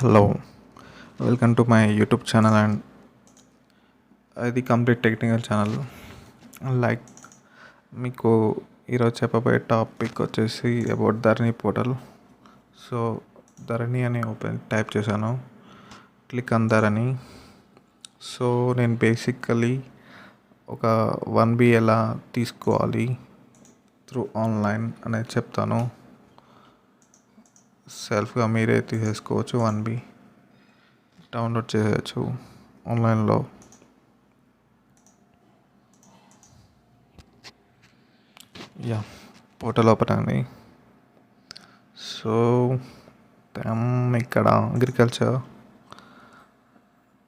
Hello, welcome to my YouTube channel and ఇది complete technical channel. Like మీకు ఈరోజు చెప్పబోయే టాపిక్ వచ్చేసి అబౌట్ ధరణి పోర్టల్. సో ధరణి అని టైప్ చేశాను, క్లిక్ ఆన్ ధరణి. సో నేను బేసికలీ ఒక 1B ఎలా తీసుకోవాలి త్రూ ఆన్లైన్ అనేది చెప్తాను. సెల్ఫ్గా మీరే తీసేసుకోవచ్చు, 1B డౌన్లోడ్ చేసేయచ్చు ఆన్లైన్లో. పోర్టల్ ఓపెన్ అయింది. సో ఇక్కడ అగ్రికల్చర్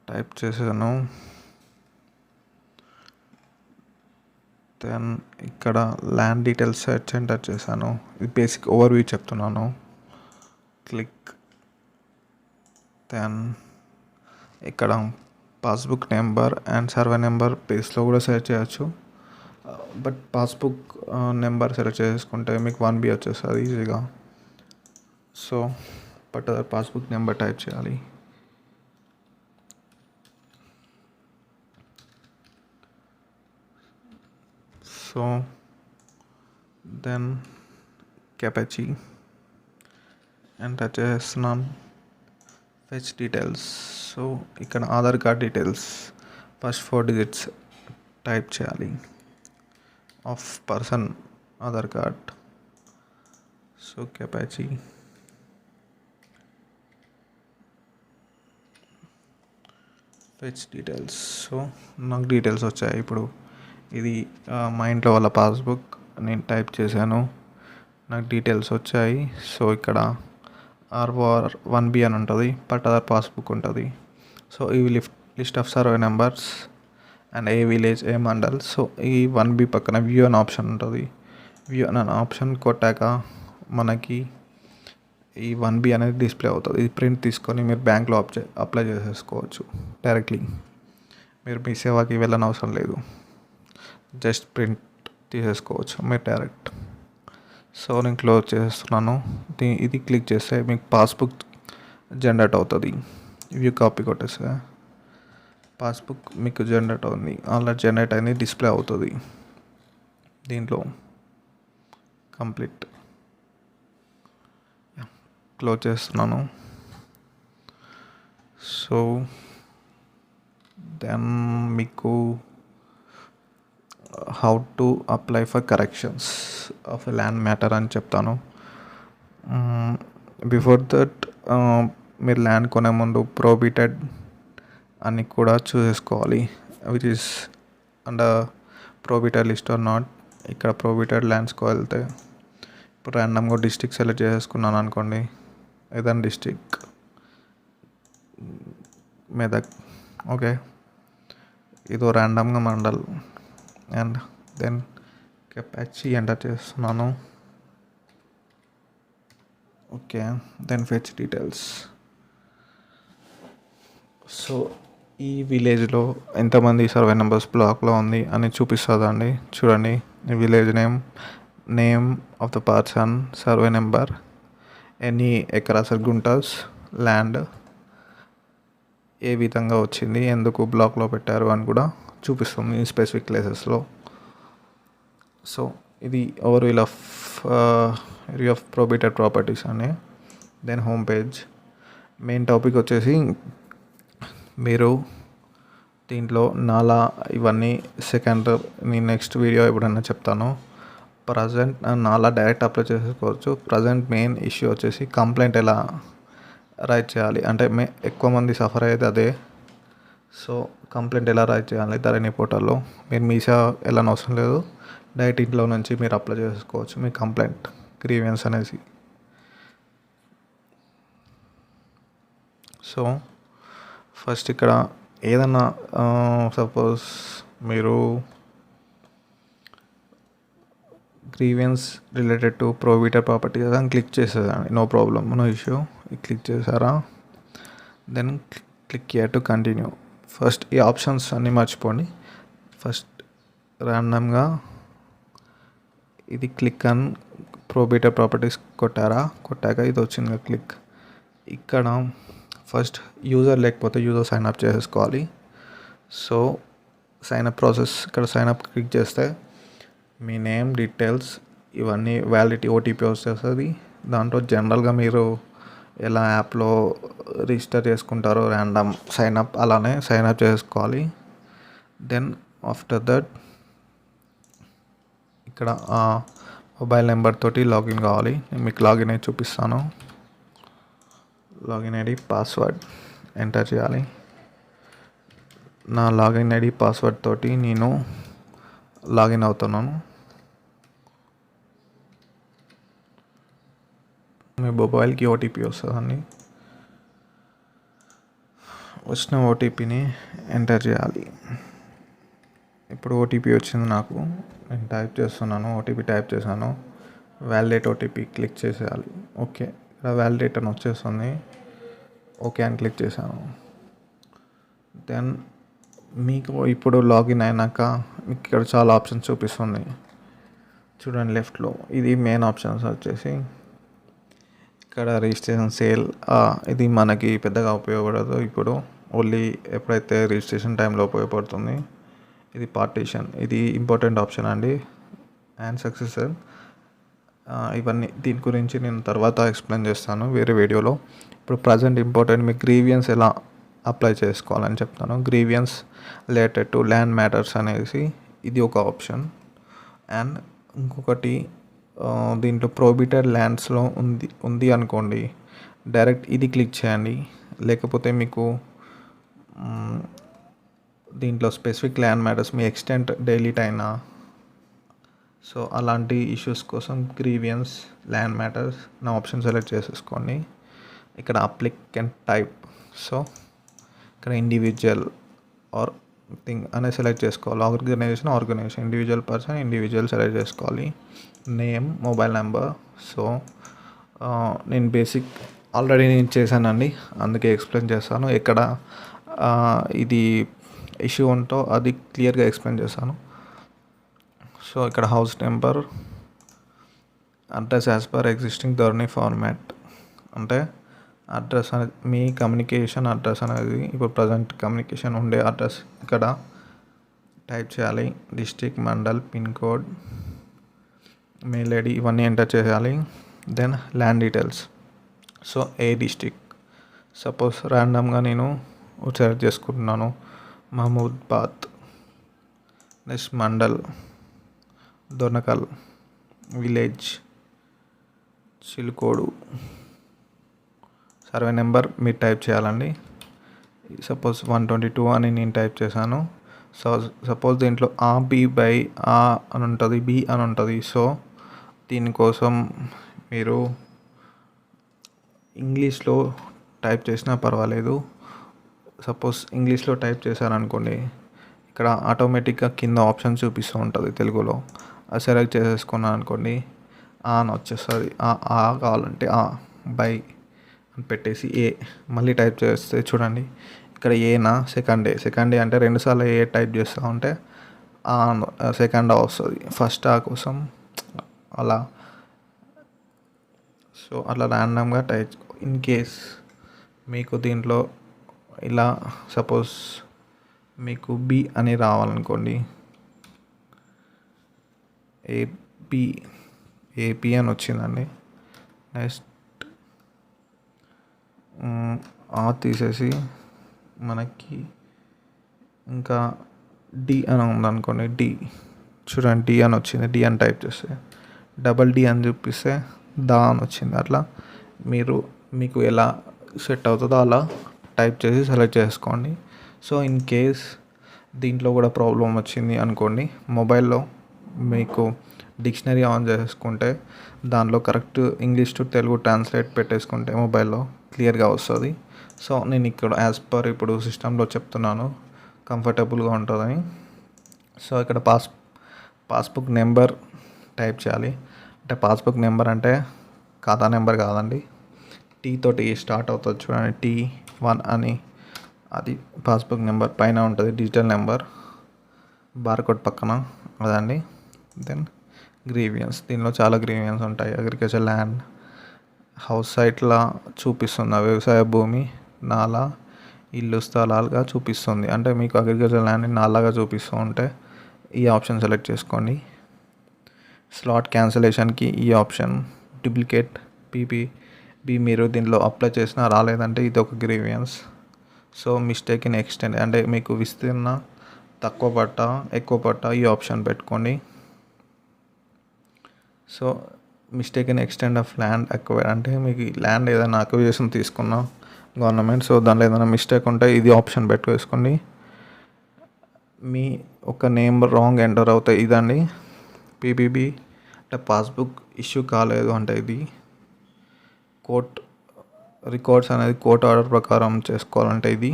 టైప్ చేశాను. దెన్ ఇక్కడ ల్యాండ్ డీటెయిల్స్ సెర్చ్ ఎంటర్ చేశాను. ఇది బేసిక్ ఓవర్వ్యూ చెప్తున్నాను. క్లిక్. దెన్ ఇక్కడ passbook number and survey number ప్లేస్లో కూడా సెర్చ్ చేయొచ్చు. బట్ పాస్బుక్ నెంబర్ సెలెక్ట్ చేసుకుంటే మీకు 1B వచ్చేస్తుంది ఈజీగా. So but passbook number type చేయాలి. సో దెన్ కెపాచి ఎంటర్ చేస్తున్నాను. Fetch details. సో ఇక్కడ Aadhaar card details first 4 digits type చేయాలి of person Aadhaar card. So captcha fetch details. So నాకు డీటెయిల్స్ వచ్చాయి. ఇప్పుడు ఇది మా ఇంట్లో వాళ్ళ పాస్బుక్ నేను టైప్ చేశాను, నాకు డీటెయిల్స్ వచ్చాయి. సో ఇక్కడ ROR 1B అని ఉంటుంది, పట్టాదార్ పాస్బుక్ ఉంటుంది. సో ఇవి list of survey numbers and A village A mandal. So ఈ 1B పక్కన వ్యూ అనే ఆప్షన్ ఉంటుంది. వ్యూ అనే ఆప్షన్ కొట్టాక మనకి ఈ 1B అనేది డిస్ప్లే అవుతుంది. ఇది ప్రింట్ తీసుకొని మీరు బ్యాంక్లో అప్లై చేసేసుకోవచ్చు డైరెక్ట్లీ. మీరు మీ సేవకి వెళ్ళని అవసరం లేదు, జస్ట్ ప్రింట్ తీసేసుకోవచ్చు మీరు డైరెక్ట్. సో నేను క్లోజ్ చేస్తున్నాను. ఇది క్లిక్ చేస్తే మీకు పాస్బుక్ జనరేట్ అవుతుంది. వ్యూ కాపీ కొట్టేస్తే పాస్బుక్ మీకు జనరేట్ అవుతుంది. ఆల్రెడీ జనరేట్ అయింది, డిస్ప్లే అవుతుంది దీంట్లో కంప్లీట్. క్లోజ్ చేస్తున్నాను. సో దెన్ మీకు how to apply for corrections of a land matter అని చెప్తాను. బిఫోర్ దట్ మీరు ల్యాండ్ కొనే ముందు ప్రోబిటెడ్ అని కూడా చూసేసుకోవాలి, which is under prohibited list or not. ఇక్కడ ప్రోబిటెడ్ ల్యాండ్స్కి వెళ్తే ఇప్పుడు ర్యాండమ్గా డిస్ట్రిక్ట్ సెలెక్ట్ చేసుకున్నాను అనుకోండి, ఏదైనా డిస్ట్రిక్ట్ మెదక్, ఓకే. ఇదో ర్యాండమ్గా mandal and then captcha enter చేస్తున్నాను. Okay, then fetch details. So ఈ విలేజ్లో ఎంతమంది సర్వే నెంబర్స్ బ్లాక్లో ఉంది అని చూపిస్తుందండి. చూడండి, ఈ village name of the person, survey number, ఎన్ని ఎకరాస్ గుంటాస్ ల్యాండ్, ఏ విధంగా వచ్చింది, ఎందుకు బ్లాక్లో పెట్టారు అని కూడా చూపిస్తుంది ఈ స్పెసిఫిక్ ప్లేసెస్లో. సో ఇది ఓవర్వ్యూ ఆఫ్ ప్రోబిటెడ్ ప్రాపర్టీస్ అని. Then home page. Main topic వచ్చేసి మీరు దీంట్లో నాలా ఇవన్నీ సెకండ్ నేను నెక్స్ట్ వీడియో ఎప్పుడైనా చెప్తాను. ప్రజెంట్ నాలా డైరెక్ట్ అప్లై చేసుకోవచ్చు. ప్రజెంట్ మెయిన్ ఇష్యూ వచ్చేసి కంప్లైంట్ ఎలా రైట్ చేయాలి అంటే ఎక్కువ మంది సఫర్ అయ్యేది అదే. సో కంప్లైంట్ ఎలా రైట్ చేయాలి ధరణి పోర్టల్లో. మీరు మీ సేవ వెళ్ళని అవసరం లేదు, డైరెక్ట్ ఇంట్లో నుంచి మీరు అప్లై చేసుకోవచ్చు మీ కంప్లైంట్ గ్రీవెన్స్ అనేసి. సో ఫస్ట్ ఇక్కడ ఏదన్నా సపోజ్ మీరు grievance related to prohibited property అని క్లిక్ చేసేదండి, no problem, no issue. Click చేశారా, then click here to continue. First ఈ ఆప్షన్స్ అన్నీ మర్చిపోండి. ఫస్ట్ ర్యాండమ్గా ఇది క్లిక్ ఆన్ ప్రోబిటెడ్ ప్రాపర్టీస్ కొట్టాక ఇది వచ్చింది క్లిక్. ఇక్కడ ఫస్ట్ యూజర్ లేకపోతే యూజర్ సైన్ అప్ చేసేసుకోవాలి. సో సైన్ అప్ ప్రాసెస్ ఇక్కడ సైన్ అప్ క్లిక్ చేస్తే మీ నేమ్ డీటెయిల్స్ ఇవన్నీ వ్యాలిడిటీ ఓటీపీ వస్తుంది. దాంట్లో జనరల్గా మీరు ఎలా యాప్లో రిజిస్టర్ చేసుకుంటారో ర్యాండమ్ సైన్ అప్ అలానే సైన్ అప్ చేసుకోవాలి. దెన్ ఆఫ్టర్ దట్ ఇక్కడ మొబైల్ నెంబర్ తోటి లాగిన్ కావాలి. నేను మీకు లాగిన్ అయ్యి చూపిస్తాను. లాగిన్ ఐడి పాస్వర్డ్ ఎంటర్ చేయాలి. నా లాగిన్ ఐడి పాస్వర్డ్ తోటి నేను లాగిన్ అవుతున్నాను. మీ మొబైల్కి ఓటీపీ వస్తుందండి. వచ్చిన ఓటీపీని ఎంటర్ చేయాలి. ఇప్పుడు ఓటీపీ వచ్చింది నాకు. నేను టైప్ చేస్తున్నాను. ఓటీపీ టైప్ చేశాను. వ్యాలిడేట్ ఓటీపీ క్లిక్ చేసేయాలి. ఓకే, ఇక్కడ వ్యాలిడేట్ అని వచ్చేస్తుంది. ఓకే అని క్లిక్ చేశాను. దెన్ మీకు ఇప్పుడు లాగిన్ అయినాక మీకు ఇక్కడ చాలా ఆప్షన్స్ చూపిస్తుంది. చూడండి లెఫ్ట్లో ఇది మెయిన్ ఆప్షన్స్ వచ్చేసి ఇక్కడ రిజిస్ట్రేషన్ సేల్. ఇది మనకి పెద్దగా ఉపయోగపడదు ఇప్పుడు, ఓన్లీ ఎప్పుడైతే రిజిస్ట్రేషన్ టైంలో ఉపయోగపడుతుంది. ఇది పార్టీషన్, ఇది ఇంపార్టెంట్ ఆప్షన్ అండి. అండ్ సక్సెసర్ ఇవన్నీ దీని గురించి నేను తర్వాత ఎక్స్ప్లెయిన్ చేస్తాను వేరే వీడియోలో. ఇప్పుడు ప్రజెంట్ ఇంపార్టెంట్ మీ గ్రీవియన్స్ ఎలా అప్లై చేసుకోవాలని చెప్తాను. Grievance related to land matters అనేసి ఇది ఒక ఆప్షన్. అండ్ ఇంకొకటి దీంట్లో ప్రొహిబిటెడ్ ల్యాండ్స్లో ఉంది అనుకోండి, డైరెక్ట్ ఇది క్లిక్ చేయండి. లేకపోతే మీకు దీంట్లో స్పెసిఫిక్ ల్యాండ్ మ్యాటర్స్ మీ ఎక్స్టెంట్ డైలీట్ అయినా, సో అలాంటి ఇష్యూస్ కోసం గ్రీవియన్స్ ల్యాండ్ మ్యాటర్స్ నా ఆప్షన్ సెలెక్ట్ చేసేసుకోండి. ఇక్కడ అప్లికెంట్ టైప్, సో ఇక్కడ ఇండివిజువల్ ఆర్ థింగ్ అనేది సెలెక్ట్ చేసుకోవాలి. Organization individual person individual select చేసుకోవాలి. Name mobile number. సో నేను బేసిక్ ఆల్రెడీ నేను చేశానండి, అందుకే ఎక్స్ప్లెయిన్ చేస్తాను. ఎక్కడ ఇది ఇష్యూ ఉంటో అది క్లియర్గా ఎక్స్ప్లెయిన్ చేస్తాను. సో ఇక్కడ house number, address as per existing Dharani format, అంటే అడ్రస్ అనేది మీ కమ్యూనికేషన్ అడ్రస్ అనేది ఇప్పుడు ప్రజెంట్ కమ్యూనికేషన్ ఉండే అడ్రస్ ఇక్కడ టైప్ చేయాలి. District, mandal, pin code, mail ID ఇవన్నీ ఎంటర్ చేయాలి. Then land details. సో ఏ డిస్ట్రిక్ట్, సపోజ్ ర్యాండమ్గా నేను సెలెక్ట్ చేసుకుంటున్నాను Mahmudabad. Next mandal Donakal, village Chilukodu, survey number మీరు టైప్ చేయాలండి. సపోజ్ 122 అని నేను టైప్ చేశాను. సో సపోజ్ దీంట్లో బి అని ఉంటుంది, బి అని ఉంటుంది. సో దీనికోసం మీరు ఇంగ్లీష్లో టైప్ చేసినా పర్వాలేదు. సపోజ్ ఇంగ్లీష్లో టైప్ చేశారనుకోండి, ఇక్కడ ఆటోమేటిక్గా కింద ఆప్షన్ చూపిస్తూ ఉంటుంది తెలుగులో. అది సెలెక్ట్ చేసేసుకున్నాను అనుకోండి, అని వచ్చేస్తుంది. కావాలంటే బై అని పెట్టేసి ఏ మళ్ళీ టైప్ చేస్తే చూడండి ఇక్కడ ఏనా సెకండ్ ఏ అంటే రెండుసార్లు ఏ టైప్ చేస్తూ ఉంటే సెకండ్ వస్తుంది. ఫస్ట్ కోసం అలా. సో అట్లా ర్యాండమ్గా టైప్. ఇన్ కేస్ మీకు దీంట్లో ఇలా సపోజ్ మీకు బి అని రావాలనుకోండి, ఏపీ అని వచ్చిందండి. నెక్స్ట్ తీసేసి మనకి ఇంకా డి అని ఉందనుకోండి, డి చూడండి డి అని వచ్చింది. డి అని టైప్ చేస్తే డబల్ డి అని చూపిస్తే అని వచ్చింది. అట్లా మీకు ఎలా సెట్ అవుతుందో అలా టైప్ చేసి సెలెక్ట్ చేసుకోండి. సో ఇన్ కేస్ దీంట్లో కూడా ప్రాబ్లం వచ్చింది అనుకోండి, మొబైల్లో మీకు డిక్షనరీ ఆన్ చేసుకుంటే దానిలో correct English to Telugu translate పెట్టేసుకుంటే మొబైల్లో క్లియర్గా వస్తుంది. సో నేను ఇక్కడ యాజ్ పర్ ఇప్పుడు సిస్టంలో చెప్తున్నాను, కంఫర్టబుల్గా ఉంటుందని. సో ఇక్కడ పాస్బుక్ నెంబర్ టైప్ చేయాలి. అంటే పాస్బుక్ నెంబర్ అంటే ఖాతా నెంబర్ కాదండి, టీ తోటి స్టార్ట్ అవుతుంది చూడండి, T1 అని. అది పాస్బుక్ నెంబర్ పైన ఉంటుంది, డిజిటల్ నెంబర్ బార్కోడ్ పక్కన అదండి. దెన్ గ్రీవియన్స్, దీనిలో చాలా గ్రీవియన్స్ ఉంటాయి. అగ్రికల్చర్ ల్యాండ్, హౌస్ సైట్లా చూపిస్తుంది వ్యవసాయ భూమి, నాలా, ఇల్లు స్థలాలుగా చూపిస్తుంది. అంటే మీకు అగ్రికల్చర్ ల్యాండ్ని నాలాగా చూపిస్తూ ఉంటే ఈ ఆప్షన్ సెలెక్ట్ చేసుకోండి. స్లాట్ క్యాన్సిలేషన్కి ఈ ఆప్షన్. డూప్లికేట్ పీపీబీ మీరు దీంట్లో అప్లై చేసినా రాలేదంటే ఇది ఒక grievance. So mistake in extend అంటే మీకు విస్తీర్ణ తక్కువ పట్ట ఎక్కువ పట్ట ఈ ఆప్షన్ పెట్టుకోండి. So mistake in extend of land acquire అంటే మీకు ల్యాండ్ ఏదైనా అక్విజిషన్ తీసుకున్నా గవర్నమెంట్, సో దాంట్లో ఏదైనా మిస్టేక్ ఉంటే ఇది ఆప్షన్ పెట్టుకోండి. మీ ఒక నేమ్ రాంగ్ ఎంటర్ అవుతాయి ఇదండి. పీపీబీ అంటే పాస్బుక్ ఇష్యూ కాలేదు అంటే ఇది కోర్ట్ రికార్డ్స్ అనేది కోర్ట్ ఆర్డర్ ప్రకారం చేసుకోవాలంటే ఇది.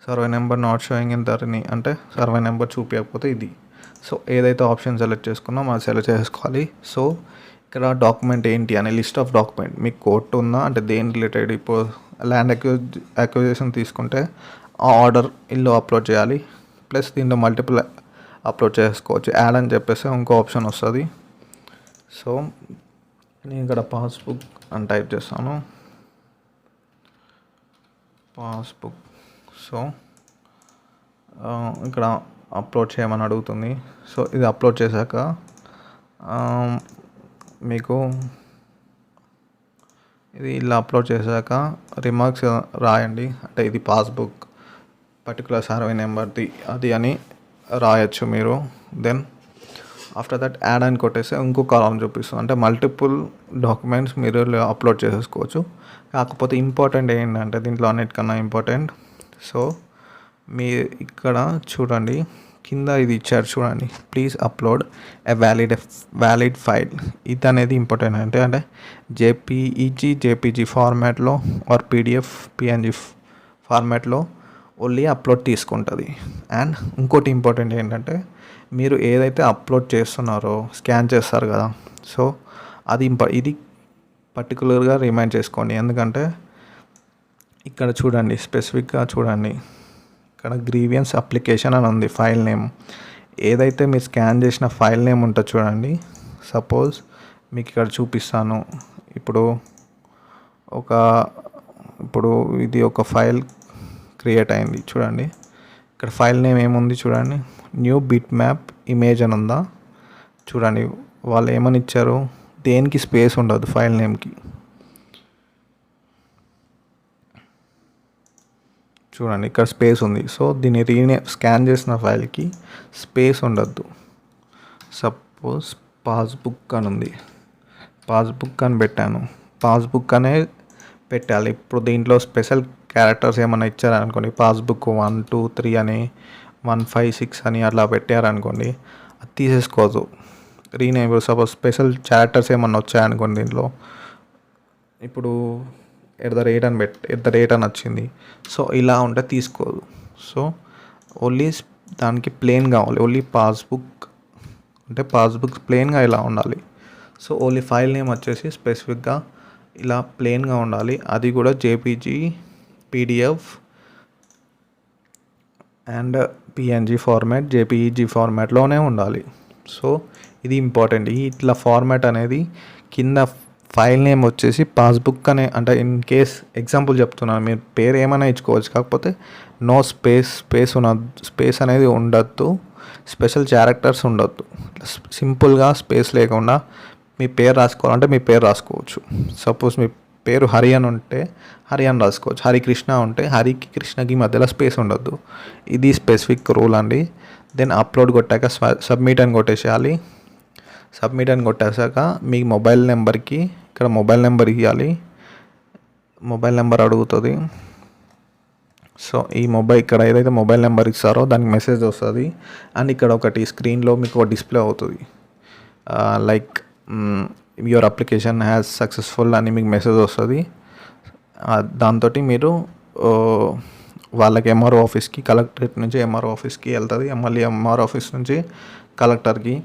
Survey number not showing in Dharani అంటే సర్వే నెంబర్ చూపించకపోతే ఇది. సో ఏదైతే ఆప్షన్ సెలెక్ట్ చేసుకున్నామో అది సెలెక్ట్ చేసుకోవాలి. సో ఇక్కడ డాక్యుమెంట్ ఏంటి అనే లిస్ట్ ఆఫ్ డాక్యుమెంట్ మీకు కోర్టు ఉందా అంటే దేని రిలేటెడ్, ఇప్పుడు ల్యాండ్ అక్విజిషన్ తీసుకుంటే ఆ ఆర్డర్ ఇల్లు అప్లోడ్ చేయాలి. ప్లస్ దీంట్లో మల్టిపుల్ అప్లోడ్ చేసుకోవచ్చు. యాడ్ అని చెప్పేసి ఇంకో ఆప్షన్ వస్తుంది. సో నేను ఇక్కడ పాస్బుక్ అని టైప్ చేస్తాను. పాస్బుక్. సో ఇక్కడ అప్లోడ్ చేయమని అడుగుతుంది. సో ఇది అప్లోడ్ చేశాక మీకు ఇది ఇలా అప్లోడ్ చేశాక రిమార్క్స్ రాయండి. అంటే ఇది పాస్బుక్ పర్టికులర్ సర్వే నెంబర్ది అది అని రాయొచ్చు మీరు. దెన్ ఆఫ్టర్ దట్ యాడ్ అని కొట్టేస్తే ఇంకో కాలం చూపిస్తుంది. అంటే మల్టిపుల్ డాక్యుమెంట్స్ మీరు అప్లోడ్ చేసేసుకోవచ్చు. కాకపోతే ఇంపార్టెంట్ ఏంటంటే దీంట్లో అన్నిటికన్నా ఇంపార్టెంట్, సో మీ ఇక్కడ చూడండి కింద ఇది ఇచ్చారు చూడండి, please upload a valid file. ఇది అనేది ఇంపార్టెంట్ అంటే జేపీజీ ఫార్మాట్లో ఆర్ పీడిఎఫ్ పిఎన్జీ ఫార్మాట్లో ఓన్లీ అప్లోడ్ తీసుకుంటుంది. అండ్ ఇంకోటి ఇంపార్టెంట్ ఏంటంటే మీరు ఏదైతే అప్లోడ్ చేస్తున్నారో స్కాన్ చేస్తారు కదా, సో అది ఇది పర్టికులర్గా రిమైండ్ చేసుకోండి. ఎందుకంటే ఇక్కడ చూడండి స్పెసిఫిక్గా చూడండి, ఇక్కడ గ్రీవియన్స్ అప్లికేషన్ అని ఉంది. ఫైల్ నేమ్ ఏదైతే మీరు స్కాన్ చేసిన ఫైల్ నేమ్ ఉంటుంది చూడండి. సపోజ్ మీకు ఇక్కడ చూపిస్తాను. ఇప్పుడు ఇది ఒక ఫైల్ క్రియేట్ అయింది చూడండి. ఇక్కడ ఫైల్ నేమ్ ఏముంది చూడండి, న్యూ బిట్ మ్యాప్ ఇమేజ్ అని ఉందా చూడండి. వాళ్ళు ఏమని ఇచ్చారు, దేనికి స్పేస్ ఉండదు ఫైల్ నేమ్కి. చూడండి ఇక్కడ స్పేస్ ఉంది. సో దీన్ని స్కాన్ చేసిన ఫైల్కి స్పేస్ ఉండద్దు. సపోజ్ పాస్బుక్ అని ఉంది, పాస్బుక్ అని పెట్టాను, పాస్బుక్ అనే పెట్టాలి. ఇప్పుడు దీంట్లో స్పెషల్ క్యారెక్టర్స్ ఏమైనా ఇచ్చారనుకోండి, పాస్బుక్ 1 2 3 అని 1 5 6 అని అట్లా పెట్టారనుకోండి, అది తీసేసుకోవద్దు. రీనేమ్ సపోజ్ స్పెషల్ క్యారెక్టర్స్ ఏమన్నా వచ్చాయనుకోండి దీంట్లో, ఇప్పుడు @ అని వచ్చింది. సో ఇలా ఉంటే తీసుకోదు. సో ఓన్లీ దానికి ప్లెయిన్ కావాలి, ఓన్లీ పాస్బుక్ అంటే పాస్బుక్ ప్లెయిన్గా ఇలా ఉండాలి. సో ఓన్లీ ఫైల్ నేమ్ వచ్చేసి స్పెసిఫిక్గా ఇలా ప్లెయిన్గా ఉండాలి. అది కూడా JPG PDF and PNG format JPEG ఫార్మాట్లోనే ఉండాలి. సో ఇది ఇంపార్టెంట్. ఇట్లా ఫార్మాట్ అనేది కింద ఫైల్ నేమ్ వచ్చేసి పాస్బుక్ అనే, అంటే ఇన్ కేస్ ఎగ్జాంపుల్ చెప్తున్నాను, మీరు పేరు ఏమైనా ఇచ్చుకోవచ్చు, కాకపోతే నో స్పేస్ అనేది ఉండద్దు, స్పెషల్ క్యారెక్టర్స్ ఉండొద్దు. సింపుల్గా స్పేస్ లేకుండా మీ పేరు రాసుకోవాలంటే మీ పేరు రాసుకోవచ్చు. సపోజ్ మీ పేరు హరి అని ఉంటే హరి అని రాసుకోవచ్చు, హరికృష్ణ ఉంటే హరికి కృష్ణకి మధ్యలో స్పేస్ ఉండొద్దు. ఇది స్పెసిఫిక్ రూల్ అండి. దెన్ అప్లోడ్ కొట్టాక సబ్మిట్ అని కొట్టేసేయాలి. సబ్మిట్ అని కొట్టేసాక మీ మొబైల్ నెంబర్కి ఇక్కడ మొబైల్ నెంబర్ ఇవ్వాలి. మొబైల్ నెంబర్ అడుగుతుంది. సో ఇక్కడ ఏదైతే మొబైల్ నెంబర్ ఇస్తారో దానికి మెసేజ్ వస్తుంది. అండ్ ఇక్కడ ఒకటి స్క్రీన్లో మీకు ఒక డిస్ప్లే అవుతుంది, like your application has successful అని మీకు మెసేజ్ వస్తుంది. దాంతో మీరు వాళ్ళకి ఎంఆర్ఓ ఆఫీస్కి, కలెక్టరేట్ నుంచి ఎంఆర్ఓ ఆఫీస్కి వెళ్తుంది. మళ్ళీ ఎంఆర్ఓ ఆఫీస్ నుంచి కలెక్టర్కి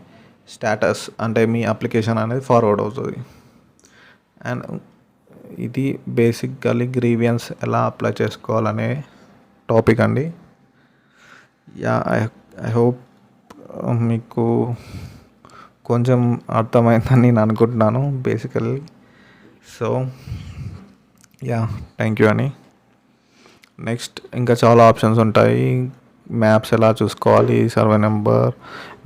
స్టేటస్ అంటే మీ అప్లికేషన్ అనేది ఫార్వర్డ్ అవుతుంది. అండ్ ఇది బేసిక్గా గ్రీవియన్స్ ఎలా అప్లై చేసుకోవాలనే టాపిక్ అండి. ఐ హోప్ మీకు కొంచెం అర్థమైందని నేను అనుకుంటున్నాను బేసికల్లీ. సో థ్యాంక్ యూ అని. నెక్స్ట్ ఇంకా చాలా ఆప్షన్స్ ఉంటాయి. మ్యాప్స్ ఎలా చూసుకోవాలి, సర్వే నెంబర్,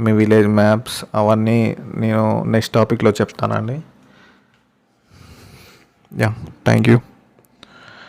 మీ విలేజ్ మ్యాప్స్, అవన్నీ నేను నెక్స్ట్ టాపిక్లో చెప్తానండి. Yeah, thank you.